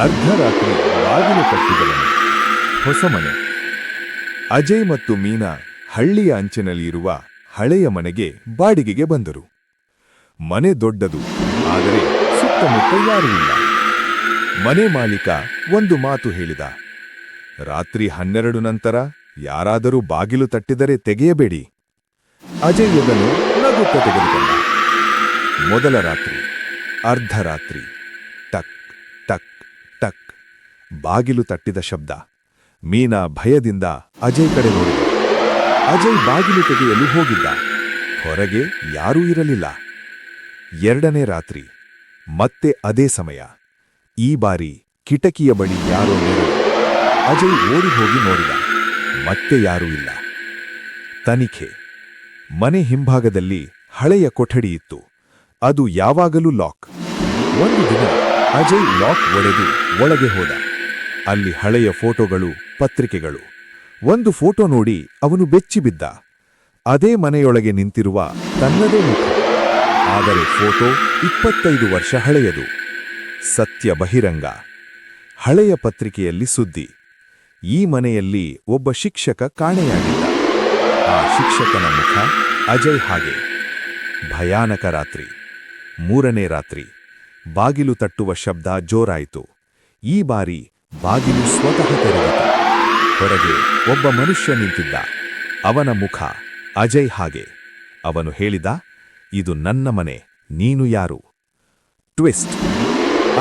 ಅರ್ಧರಾತ್ರಿ ಬಾಗಿಲು ತಟ್ಟಿದವನು. ಹೊಸ ಮನೆ. ಅಜಯ್ ಮತ್ತು ಮೀನಾ ಹಳ್ಳಿಯ ಅಂಚಿನಲ್ಲಿರುವ ಹಳೆಯ ಮನೆಗೆ ಬಾಡಿಗೆಗೆ ಬಂದರು. ಮನೆ ದೊಡ್ಡದು, ಆದರೆ ಸುತ್ತಮುತ್ತ ಯಾರೂ ಇಲ್ಲ. ಮನೆ ಮಾಲೀಕ ಒಂದು ಮಾತು ಹೇಳಿದ: ರಾತ್ರಿ 12 ನಂತರ ಯಾರಾದರೂ ಬಾಗಿಲು ತಟ್ಟಿದರೆ ತೆಗೆಯಬೇಡಿ. ಅಜಯ್ ಅದನ್ನು ನಗುತ್ತ ತೆಗೆದುಕೊಂಡ. ಮೊದಲ ರಾತ್ರಿ, ಅರ್ಧರಾತ್ರಿ. ಟಕ್ ಟಕ್ ಟಕ್. ಬಾಗಿಲು ತಟ್ಟಿದ ಶಬ್ದ. ಮೀನಾ ಭಯದಿಂದ ಅಜಯ್ ಕಡೆ ನೋಡಿದ. ಅಜಯ್ ಬಾಗಿಲು ತೆಗೆಯಲು ಹೋಗಿದ್ದ. ಹೊರಗೆ ಯಾರೂ ಇರಲಿಲ್ಲ. ಎರಡನೇ ರಾತ್ರಿ, ಮತ್ತೆ ಅದೇ ಸಮಯ. ಈ ಬಾರಿ ಕಿಟಕಿಯ ಬಳಿ ಯಾರೋ ನೆರಳು. ಅಜಯ್ ಓಡಿ ಹೋಗಿ ನೋಡಿದ. ಮತ್ತೆ ಯಾರೂ ಇಲ್ಲ. ತನಿಖೆ. ಮನೆ ಹಿಂಭಾಗದಲ್ಲಿ ಹಳೆಯ ಕೊಠಡಿ ಇತ್ತು. ಅದು ಯಾವಾಗಲೂ ಲಾಕ್. ಒಂದು ದಿನ ಅಜಯ್ ಲಾಕ್ ಒಡೆದು ಒಳಗೆ ಹೋದ. ಅಲ್ಲಿ ಹಳೆಯ ಫೋಟೋಗಳು, ಪತ್ರಿಕೆಗಳು. ಒಂದು ಫೋಟೋ ನೋಡಿ ಅವನು ಬೆಚ್ಚಿಬಿದ್ದ. ಅದೇ ಮನೆಯೊಳಗೆ ನಿಂತಿರುವ ತನ್ನದೇ ಮುಖ. ಆದರೆ ಫೋಟೋ 25 ವರ್ಷ ಹಳೆಯದು. ಸತ್ಯ ಬಹಿರಂಗ. ಹಳೆಯ ಪತ್ರಿಕೆಯಲ್ಲಿ ಸುದ್ದಿ: ಈ ಮನೆಯಲ್ಲಿ ಒಬ್ಬ ಶಿಕ್ಷಕ ಕಾಣೆಯಾಗಿದ್ದ. ಆ ಶಿಕ್ಷಕನ ಮುಖ ಅಜಯ್ ಹಾಗೆ. ಭಯಾನಕ ರಾತ್ರಿ. ಮೂರನೇ ರಾತ್ರಿ. ಬಾಗಿಲು ತಟ್ಟುವ ಶಬ್ದ ಜೋರಾಯಿತು. ಈ ಬಾರಿ ಬಾಗಿಲು ಸ್ವತಃ ತೆರೆದಿತು. ಹೊರಗೆ ಒಬ್ಬ ಮನುಷ್ಯ ನಿಂತಿದ್ದ. ಅವನ ಮುಖ ಅಜಯ್ ಹಾಗೆ. ಅವನು ಹೇಳಿದ: ಇದು ನನ್ನ ಮನೆ, ನೀನು ಯಾರು? ಟ್ವಿಸ್ಟ್.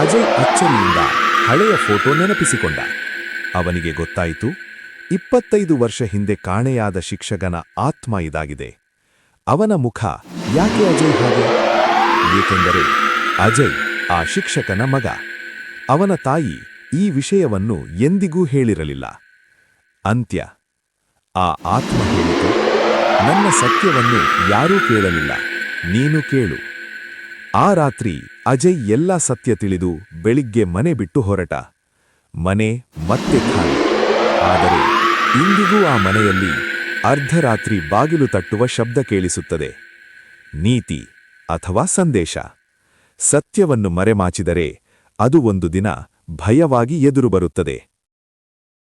ಅಜಯ್ ಅಚ್ಚರಿಯಿಂದ ಹಳೆಯ ಫೋಟೋ ನೆನಪಿಸಿಕೊಂಡ. ಅವನಿಗೆ ಗೊತ್ತಾಯಿತು, 25 ವರ್ಷ ಹಿಂದೆ ಕಾಣೆಯಾದ ಶಿಕ್ಷಕನ ಆತ್ಮ ಇದಾಗಿದೆ. ಅವನ ಮುಖ ಯಾಕೆ ಅಜಯ್ ಹಾಗೆ? ಏಕೆಂದರೆ ಅಜಯ್ ಆ ಶಿಕ್ಷಕನ ಮಗ. ಅವನ ತಾಯಿ ಈ ವಿಷಯವನ್ನು ಎಂದಿಗೂ ಹೇಳಿರಲಿಲ್ಲ. ಅಂತ್ಯ. ಆ ಆತ್ಮ ಹೇಳಿತು: ನನ್ನ ಸತ್ಯವನ್ನು ಯಾರೂ ಕೇಳಲಿಲ್ಲ, ನೀನು ಕೇಳು. ಆ ರಾತ್ರಿ ಅಜಯ್ ಎಲ್ಲ ಸತ್ಯ ತಿಳಿದು ಬೆಳಿಗ್ಗೆ ಮನೆ ಬಿಟ್ಟು ಹೊರಟ. ಮನೆ ಮತ್ತೆ ಖಾಲಿ. ಆದರೆ ಇಂದಿಗೂ ಆ ಮನೆಯಲ್ಲಿ ಅರ್ಧರಾತ್ರಿ ಬಾಗಿಲು ತಟ್ಟುವ ಶಬ್ದ ಕೇಳಿಸುತ್ತದೆ. ನೀತಿ ಅಥವಾ ಸಂದೇಶ. ಸತ್ಯವನ್ನು ಮರೆಮಾಚಿದರೆ ಅದು ಒಂದು ದಿನ ಭಯವಾಗಿ ಎದುರು ಬರುತ್ತದೆ.